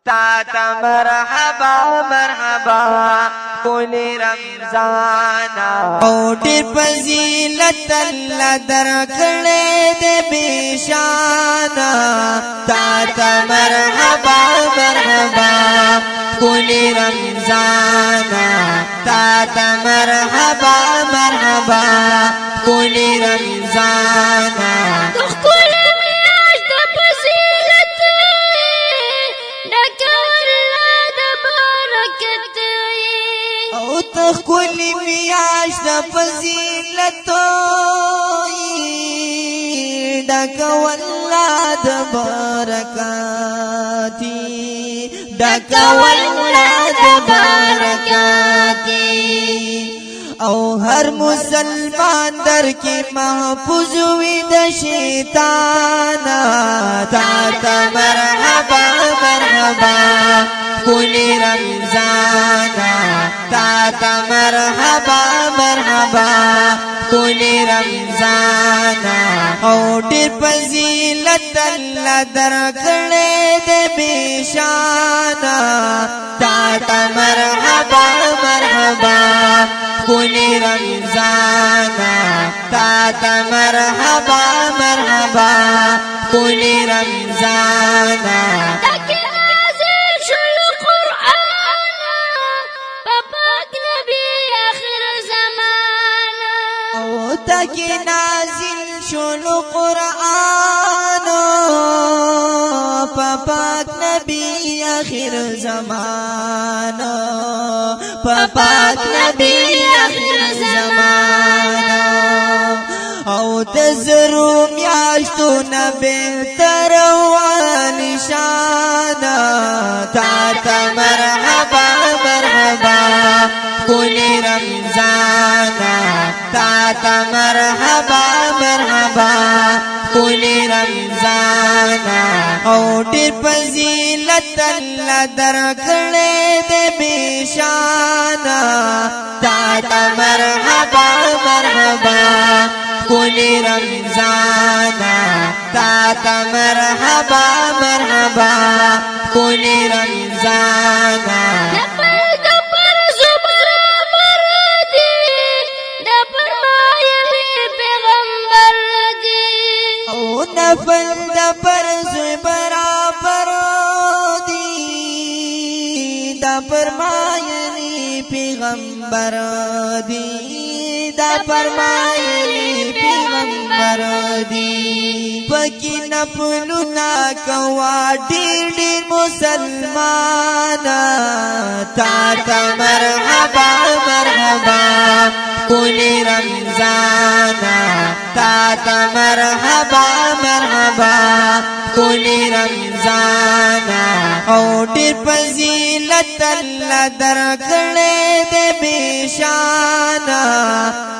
تا مرحبا مرحبا کولی رمضانا او ډېر فضیلت الله درکړې دې بشانا تا مرحبا مرحبا کولی رمضانا تا مرحبا مرحبا کولی رمضانا تخکلی میاش دا فضیلتو ڈکا واللہ دا برکاتی ڈکا واللہ دا برکاتی او ہر مسلمان در کی محفوظ وی دا شیطانا تا مرحبا مرحبا کولی رمضانا تا مرحبا مرحبا کولی رمضانا او ډېر فضیلت الله درکړې دې بشانا تا مرحبا مرحبا کولی رمضانا تا مرحبا مرحبا کولی رمضانا تاکي نازل شول قرآن پاک نبی آخر زمان پاک نبی آخر زمان او تزرو میاشتو نبهتر والشانا تا مرحبا مرحبا کولی رمضانا تا مرحبا مرحبا کولی رمضانا او ډېر فضیلت الله درکړې دې بشانا تا مرحبا مرحبا کولی رمضانا تا مرحبا مرحبا کولی رمضانا نفل دا فرض برابر دی دا فرمایلی پیغمبر دی دا فرمایلی پیغمبر دی پکی نفلنا کوا ډېر ډېر مسلمانا تا مرحبا مرحبا کولی رمضانا تا مرحبا مرحبا کولی رمضانا او ډېر فضیلت الله درکړې دې بشانا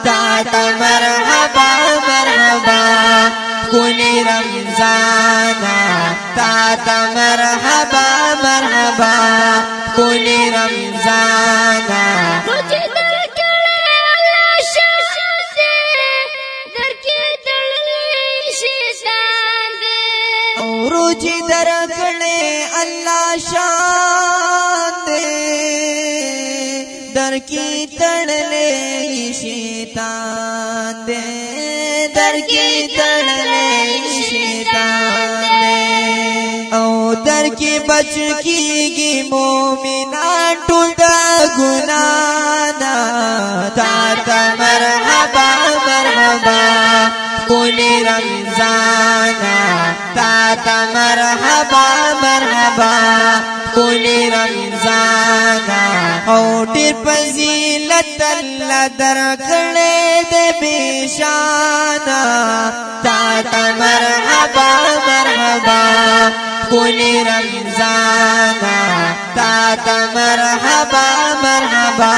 تا مرحبا مرحبا کولی رمضانا تا مرحبا مرحبا کولی رمضانا روجی درکړې الله شان دې در کی تړلې شیطان دې در کی تړلې شیطان دې او در کی بچ کیږي مومنان ټول د ګناه نه تا مرحبا مرحبا کولی رمضانا تا مرحبا مرحبا کولی رمضانا او ډېر فضیلت الله درکړې دې بشانا تا مرحبا مرحبا کولی رمضانا تا مرحبا مرحبا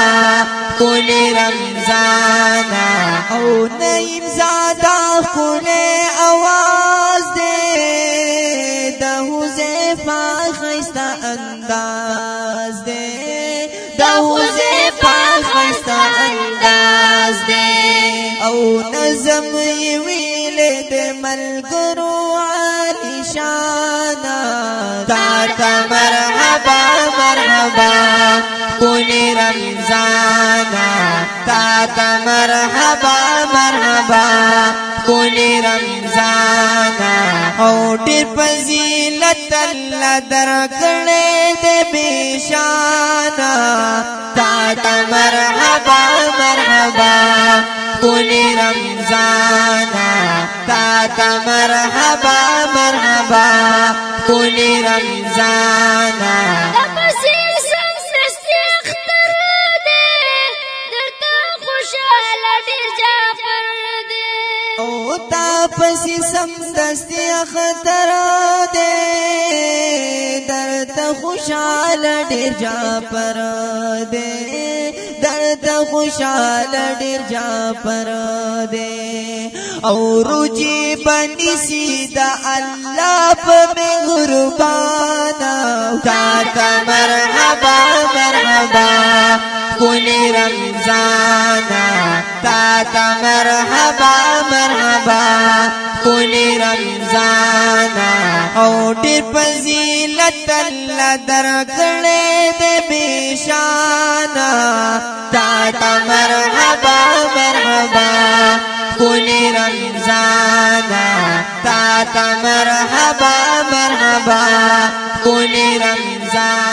کولی رمضانا او نعیم زادا کولی आवाज دے دا حذیفہ خیستا انداز دے دا حذیفہ خیستا انداز دے او نظم ویل دے ملګرو عالی شانا تا مرحبا کولی رمضانا تا تا مرحبا مرحبا کولی رمضانا او ډېر فضیلت الله درکړې دې بشانا تا تا مرحبا مرحبا کولی رمضانا تا تا مرحبا مرحبا کولی رمضانا او تا پسی سمدستی اختر دے درد خوشحال ډیر جا پر دے درد خوشحال ډیر جا پر دے او روجی بنی سیدا اللہ پا مہربانا تا تا مرحبا مرحبا کولی رمضانا تا تا مرحبا مرحبا کولی رمضانا او ډېر فضیلت الله درکړې دې بشانا تا تا مرحبا مرحبا کولی رمضانا تا تا مرحبا مرحبا کولی رمضانا